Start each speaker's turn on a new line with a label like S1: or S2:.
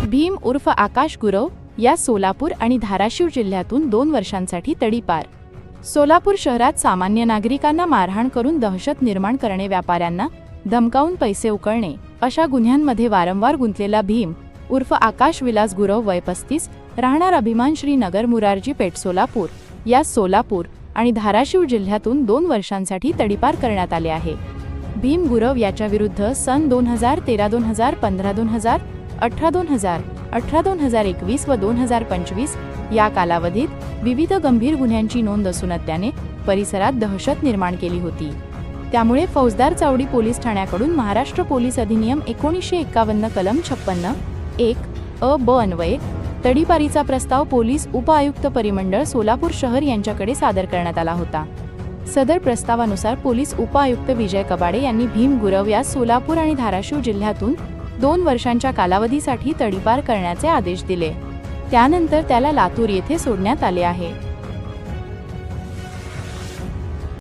S1: भीम उर्फ आकाश गुरव या सोलापूर आणि धाराशिव जिल्ह्यातून 2 वर्षांसाठी तडीपार। सोलापूर शहरात सामान्य नागरिकांना मारहाण करून दहशत निर्माण करणे, व्यापाऱ्यांना धमकावून पैसे उकळणे अशा गुन्ह्यांमध्ये वारंवार गुंतलेला भीम उर्फ आकाश विलास गुरव वय 35, राहणार अभिमान श्री नगर मुरारजी पेठ सोलापूर या सोलापूर आणि धाराशिव जिल्ह्यातून 2 वर्षांसाठी तडीपार करण्यात आले आहे। भीम गुरव याच्या विरुद्ध सन 2013, 2015, 2018, 2018, 2021 व 2025 या कालावधीत विविध गंभीर गुन्ह्यांची नोंद असून त्याने परिसरात दहशत निर्माण केली होती। त्यामुळे फौजदार चावडी पोलीस ठाण्याकडून महाराष्ट्र पोलीस अधिनियम 1951 कलम 56(1) अ ब अन्वये तडीपारीचा प्रस्ताव पोलीस उपआयुक्त परिमंडळ सोलापूर शहर यांच्याकडे सादर करण्यात आला होता। सदर प्रस्तावानुसार पोलीस उपआयुक्त विजय कबाडे यांनी भीम गुरव यास सोलापूर आणि धाराशिव जिल्ह्यातून 2 वर्षांच्या कालावधीसाठी तडीपार करण्याचे आदेश दिले। त्यानंतर त्याला लातूर येथे सोडण्यात आले आहे।